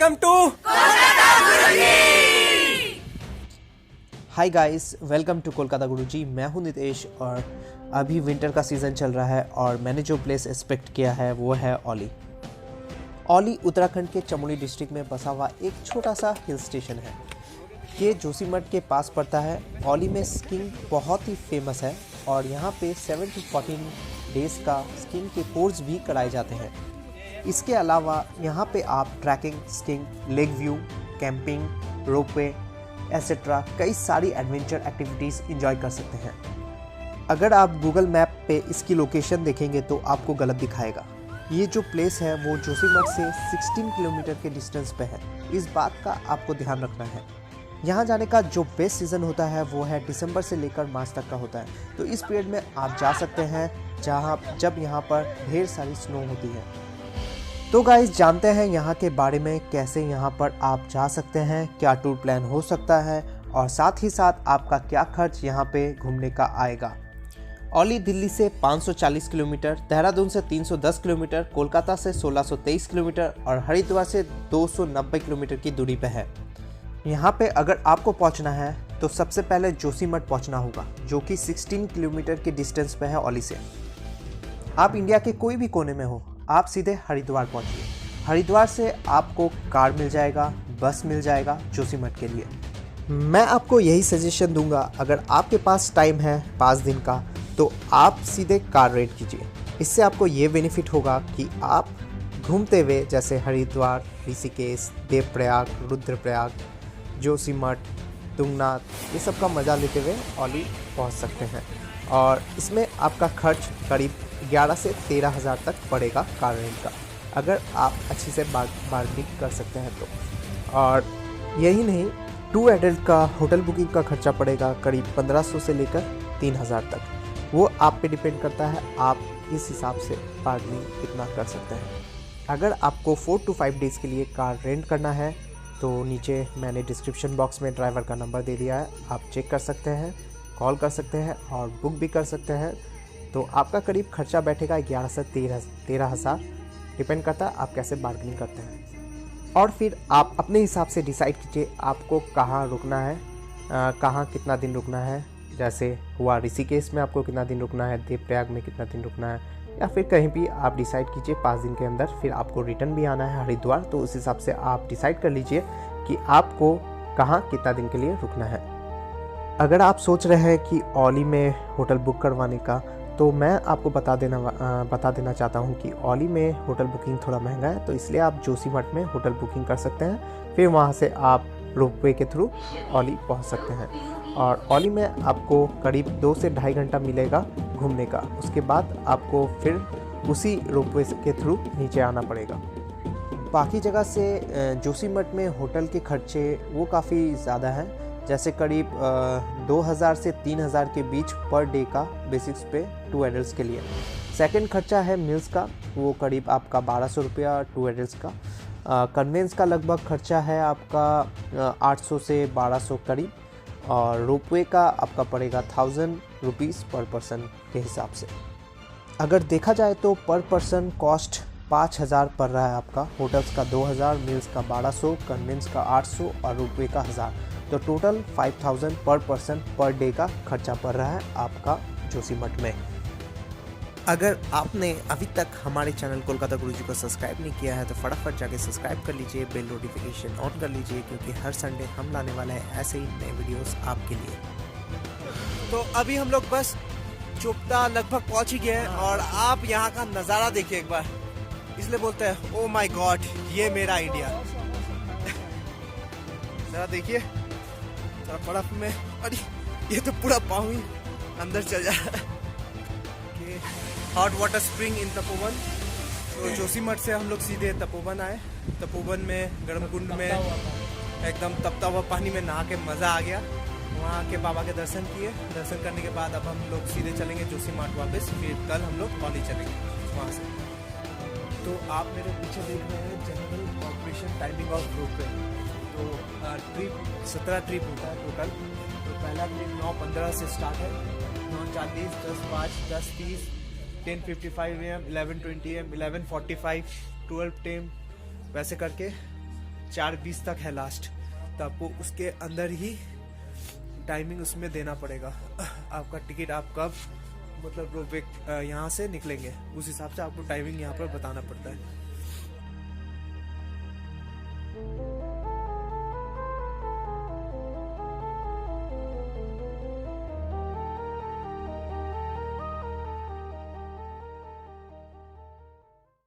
Welcome to hi guys, welcome to Kolkata Guruji. मैं हूं नितेश और अभी विंटर का सीज़न चल रहा है और मैंने जो प्लेस एक्सपेक्ट किया है वो है औली। औली उत्तराखंड के चमोली डिस्ट्रिक्ट में बसा हुआ एक छोटा सा हिल स्टेशन है। ये जोशीमठ के पास पड़ता है। औली में स्कीइंग बहुत ही फेमस है और यहाँ पे 7 to 14 डेज़ का स्कीइंग के कोर्स भी कराए जाते हैं। इसके अलावा यहाँ पे आप trekking, skiing, lake view, camping, ropeway etcetera कई सारी एडवेंचर एक्टिविटीज़ एंजॉय कर सकते हैं। अगर आप गूगल मैप पे इसकी लोकेशन देखेंगे तो आपको गलत दिखाएगा। ये जो प्लेस है वो जोशीमठ से 16 किलोमीटर के डिस्टेंस पे है। इस बात का आपको ध्यान रखना है। यहाँ जाने का जो बेस्ट सीज़न होता है वो है दिसंबर से लेकर मार्च तक का होता है। तो इस पीरियड में आप जा सकते हैं जब यहाँ पर ढेर सारी स्नो होती है। तो गाइस, जानते हैं यहाँ के बारे में, कैसे यहाँ पर आप जा सकते हैं, क्या टूर प्लान हो सकता है और साथ ही साथ आपका क्या खर्च यहाँ पे घूमने का आएगा। औली दिल्ली से 540 किलोमीटर, देहरादून से 310 किलोमीटर, कोलकाता से 1623 किलोमीटर और हरिद्वार से 290 किलोमीटर की दूरी पे है। यहाँ पे अगर आपको पहुँचना है तो सबसे पहले जोशीमठ पहुँचना होगा, जो कि 16 किलोमीटर के डिस्टेंस पे है औली से। आप इंडिया के कोई भी कोने में हो, आप सीधे हरिद्वार पहुंचिए। हरिद्वार से आपको कार मिल जाएगा, बस मिल जाएगा जोशीमठ के लिए। मैं आपको यही सजेशन दूंगा, अगर आपके पास टाइम है 5 दिन का तो आप सीधे कार रेंट कीजिए। इससे आपको ये बेनिफिट होगा कि आप घूमते हुए जैसे हरिद्वार, ऋषिकेश, देवप्रयाग, रुद्रप्रयाग, जोशीमठ, तुंगनाथ, ये सब का मज़ा लेते हुए औली पहुंच सकते हैं। और इसमें आपका खर्च करीब 11 से 13 हज़ार तक पड़ेगा कार रेंट का, अगर आप अच्छी से बार्गेनिंग कर सकते हैं तो। और यही नहीं, 2 एडल्ट का होटल बुकिंग का खर्चा पड़ेगा करीब 1500 से लेकर 3000 तक। वो आप पे डिपेंड करता है, आप इस हिसाब से बार्गेनिंग कितना कर सकते हैं। अगर आपको 4 to 5 डेज़ के लिए कार रेंट करना है तो नीचे मैंने डिस्क्रिप्शन बॉक्स में ड्राइवर का नंबर दे दिया है, आप चेक कर सकते हैं, कॉल कर सकते हैं और बुक भी कर सकते हैं। तो आपका करीब खर्चा बैठेगा 11 से 13 हज़ार, डिपेंड करता है आप कैसे बार्गेनिंग करते हैं। और फिर आप अपने हिसाब से डिसाइड कीजिए आपको कहाँ रुकना है, कहाँ कितना दिन रुकना है। जैसे हुआ ऋषिकेश में आपको कितना दिन रुकना है, देवप्रयाग में कितना दिन रुकना है, या फिर कहीं भी आप डिसाइड कीजिए 5 दिन के अंदर। फिर आपको रिटर्न भी आना है हरिद्वार, तो उस हिसाब से आप डिसाइड कर लीजिए कि आपको कहाँ कितना दिन के लिए रुकना है। अगर आप सोच रहे हैं कि औली में होटल बुक करवाने का, तो मैं आपको बता देना चाहता हूं कि औली में होटल बुकिंग थोड़ा महंगा है, तो इसलिए आप जोशीमठ में होटल बुकिंग कर सकते हैं। फिर वहां से आप रोपवे के थ्रू औली पहुंच सकते हैं। और औली में आपको करीब 2 से ढाई घंटा मिलेगा घूमने का। उसके बाद आपको फिर उसी रोपवे के थ्रू नीचे आना पड़ेगा। बाकी जगह से जोशीमठ में होटल के खर्चे वो काफ़ी ज़्यादा हैं, जैसे करीब 2000 से 3000 के बीच पर डे का बेसिक्स पे 2 एडल्ट्स के लिए। सेकंड खर्चा है मील्स का, वो करीब आपका 1200 रुपया 2 एडल्ट्स का। कन्वेंस का लगभग खर्चा है आपका 800 से 1200 करीब। और रोपवे का आपका पड़ेगा 1000 रुपीज़ पर पर्सन के हिसाब से। अगर देखा जाए तो पर पर्सन कॉस्ट 5000 पड़ रहा है आपका। होटल्स का 2000, मील्स का 1200, कन्वेंस का 800 और रोपवे का 1000, तो टोटल 5000 पर पर्सन पर डे का खर्चा पड़ रहा है आपका जोशीमठ में। अगर आपने अभी तक हमारे चैनल कोलकाता गुरुजी को सब्सक्राइब नहीं किया है तो फटाफट जाके सब्सक्राइब कर लीजिए, बेल नोटिफिकेशन ऑन कर लीजिए, क्योंकि हर संडे हम लाने वाले हैं ऐसे ही नए वीडियोस आपके लिए। तो अभी हम लोग बस चोपता लगभग पहुंच ही गए हैं और आप यहाँ का नज़ारा देखिए एक बार, इसलिए बोलते हैं ओ माय गॉड, ये मेरा इंडिया। जरा देखिए बर्फ में, अरे ये तो पूरा पाँव ही अंदर चल जा रहा है। Hot water spring in Tapovan. तो जोशीमठ से हम लोग सीधे तपोवन आए। तपोवन में गर्म कुंड में एकदम तपता हुआ पानी में नहा के मज़ा आ गया। वहाँ के बाबा के दर्शन किए। दर्शन करने के बाद अब हम लोग सीधे चलेंगे जोशीमठ वापस, फिर कल हम लोग औली चलेंगे वहाँ से। तो आप मेरे पीछे देख रहे हैं general operation timing of ropeway. तो ट्रिप 17 ट्रिप होता है टोटल। तो पहला ट्रिप 9:15 से स्टार्ट है, 9:40, 10:05, 10:30, 10:55 AM, 11:20 AM, 11:45, 12 AM, वैसे करके 4:20 तक है लास्ट, तो आपको उसके अंदर ही टाइमिंग उसमें देना पड़ेगा। आपका टिकट आप कब मतलब रोपवे यहाँ से निकलेंगे उस हिसाब से आपको टाइमिंग यहाँ पर बताना पड़ता है।